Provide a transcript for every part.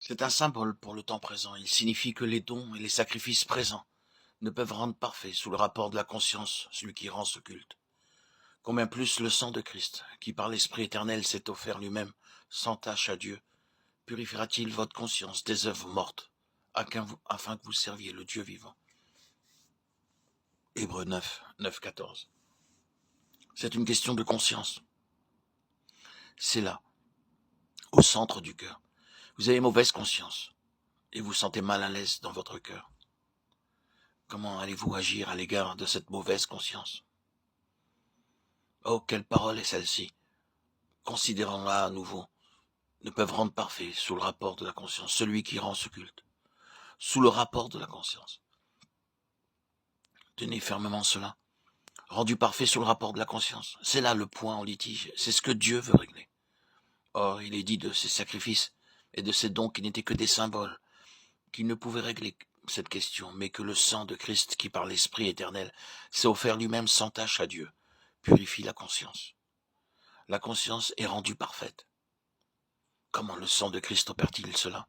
C'est un symbole pour le temps présent. Il signifie que les dons et les sacrifices présents ne peuvent rendre parfait sous le rapport de la conscience celui qui rend ce culte. Combien plus le sang de Christ, qui par l'Esprit éternel s'est offert lui-même sans tache à Dieu, purifiera-t-il votre conscience des œuvres mortes, afin que vous serviez le Dieu vivant. Hébreux 9, 9, 14. C'est une question de conscience. C'est là, au centre du cœur. Vous avez mauvaise conscience et vous sentez mal à l'aise dans votre cœur. Comment allez-vous agir à l'égard de cette mauvaise conscience? Oh, quelle parole est celle-ci? Considérons-la à nouveau. Ne peuvent rendre parfait sous le rapport de la conscience celui qui rend ce culte. Sous le rapport de la conscience. Tenez fermement cela. Rendu parfait sous le rapport de la conscience. C'est là le point en litige. C'est ce que Dieu veut régler. Or, il est dit de ces sacrifices et de ces dons qui n'étaient que des symboles, qui ne pouvaient régler cette question, mais que le sang de Christ, qui par l'Esprit éternel s'est offert lui-même sans tache à Dieu, purifie la conscience. La conscience est rendue parfaite. Comment le sang de Christ opère-t-il cela?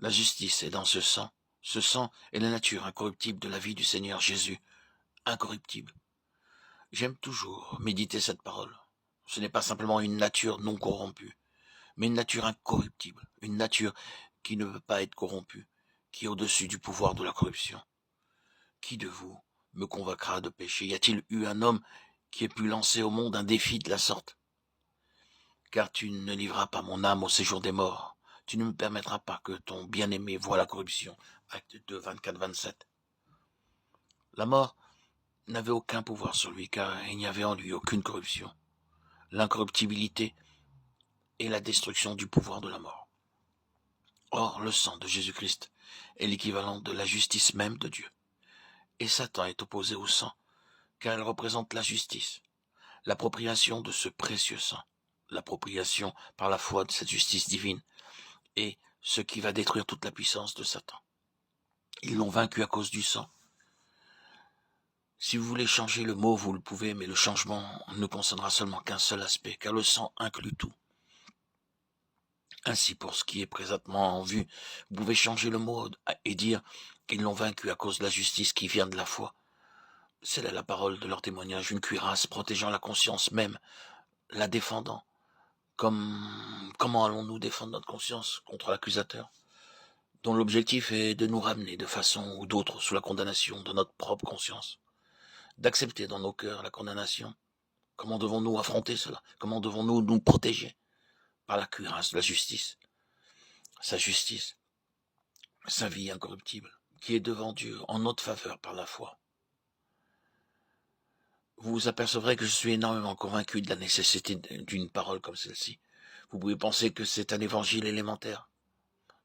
La justice est dans ce sang. Ce sang est la nature incorruptible de la vie du Seigneur Jésus, incorruptible. J'aime toujours méditer cette parole. Ce n'est pas simplement une nature non corrompue, mais une nature incorruptible, une nature qui ne peut pas être corrompue, qui est au-dessus du pouvoir de la corruption. Qui de vous me convaincra de péché? Y a-t-il eu un homme qui ait pu lancer au monde un défi de la sorte? Car tu ne livreras pas mon âme au séjour des morts. Tu ne me permettras pas que ton bien-aimé voie la corruption. Acte 2, 24-27. La mort n'avait aucun pouvoir sur lui, car il n'y avait en lui aucune corruption. L'incorruptibilité est la destruction du pouvoir de la mort. Or, le sang de Jésus-Christ est l'équivalent de la justice même de Dieu. Et Satan est opposé au sang, car elle représente la justice, l'appropriation de ce précieux sang, l'appropriation par la foi de cette justice divine, et ce qui va détruire toute la puissance de Satan. Ils l'ont vaincu à cause du sang. Si vous voulez changer le mot, vous le pouvez, mais le changement ne concernera seulement qu'un seul aspect, car le sang inclut tout. Ainsi, pour ce qui est présentement en vue, vous pouvez changer le mot et dire qu'ils l'ont vaincu à cause de la justice qui vient de la foi. C'est là la parole de leur témoignage, une cuirasse protégeant la conscience même, la défendant. Comment allons-nous défendre notre conscience contre l'accusateur, dont l'objectif est de nous ramener de façon ou d'autre sous la condamnation de notre propre conscience, d'accepter dans nos cœurs la condamnation? Comment devons-nous affronter cela? Comment devons-nous nous protéger? Par la cuirasse de la justice. Sa justice, sa vie incorruptible, qui est devant Dieu en notre faveur par la foi. Vous vous apercevrez que je suis énormément convaincu de la nécessité d'une parole comme celle-ci. Vous pouvez penser que c'est un évangile élémentaire.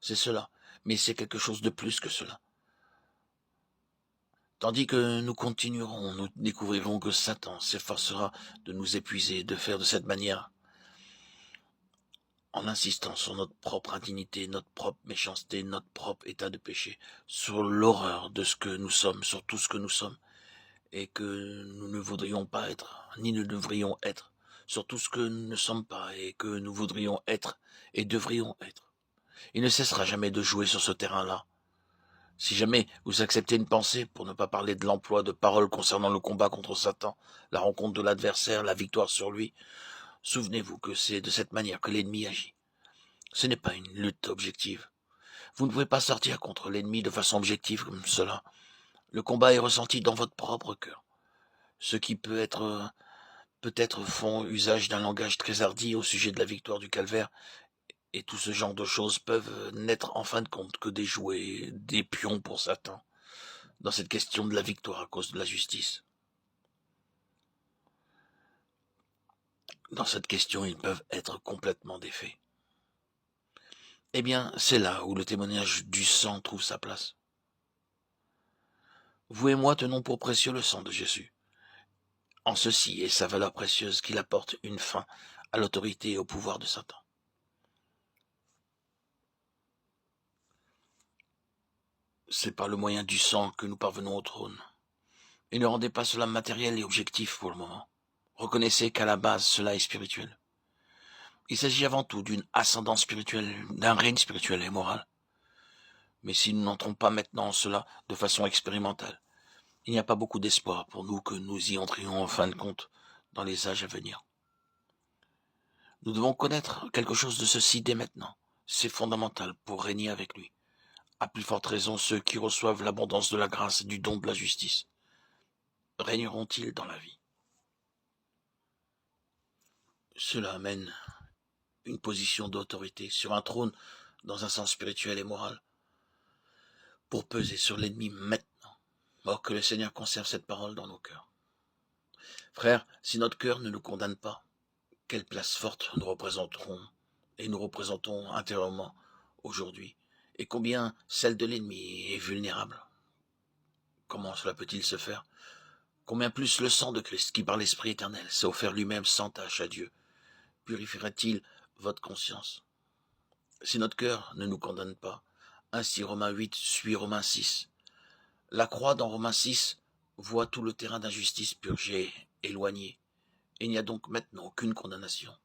C'est cela, mais c'est quelque chose de plus que cela. Tandis que nous continuerons, nous découvrirons que Satan s'efforcera de nous épuiser, de faire de cette manière, en insistant sur notre propre indignité, notre propre méchanceté, notre propre état de péché, sur l'horreur de ce que nous sommes, sur tout ce que nous sommes, et que nous ne voudrions pas être, ni ne devrions être, sur tout ce que nous ne sommes pas, et que nous voudrions être, et devrions être. Il ne cessera jamais de jouer sur ce terrain-là. Si jamais vous acceptez une pensée, pour ne pas parler de l'emploi de paroles concernant le combat contre Satan, la rencontre de l'adversaire, la victoire sur lui, souvenez-vous que c'est de cette manière que l'ennemi agit. Ce n'est pas une lutte objective. Vous ne pouvez pas sortir contre l'ennemi de façon objective comme cela. Le combat est ressenti dans votre propre cœur. Ceux qui peut-être font usage d'un langage très hardi au sujet de la victoire du calvaire, et tout ce genre de choses peuvent n'être en fin de compte que des jouets, des pions pour Satan, dans cette question de la victoire à cause de la justice. Dans cette question, ils peuvent être complètement défaits. Eh bien, c'est là où le témoignage du sang trouve sa place. Vous et moi tenons pour précieux le sang de Jésus. En ceci est sa valeur précieuse qu'il apporte une fin à l'autorité et au pouvoir de Satan. C'est par le moyen du sang que nous parvenons au trône. Et ne rendez pas cela matériel et objectif pour le moment. Reconnaissez qu'à la base, cela est spirituel. Il s'agit avant tout d'une ascendance spirituelle, d'un règne spirituel et moral. Mais si nous n'entrons pas maintenant en cela de façon expérimentale, il n'y a pas beaucoup d'espoir pour nous que nous y entrions en fin de compte dans les âges à venir. Nous devons connaître quelque chose de ceci dès maintenant. C'est fondamental pour régner avec lui. À plus forte raison ceux qui reçoivent l'abondance de la grâce et du don de la justice. Régneront-ils dans la vie? Cela amène une position d'autorité sur un trône dans un sens spirituel et moral pour peser sur l'ennemi maintenant. Or que le Seigneur conserve cette parole dans nos cœurs. Frères, si notre cœur ne nous condamne pas, quelle place forte nous représenterons et nous représentons intérieurement aujourd'hui, et combien celle de l'ennemi est vulnérable. Comment cela peut-il se faire? Combien plus le sang de Christ, qui par l'Esprit éternel s'est offert lui-même sans tache à Dieu, purifierait-il votre conscience? Si notre cœur ne nous condamne pas, ainsi Romains 8 suit Romains 6. La croix dans Romains 6 voit tout le terrain d'injustice purgé, éloigné, et il n'y a donc maintenant aucune condamnation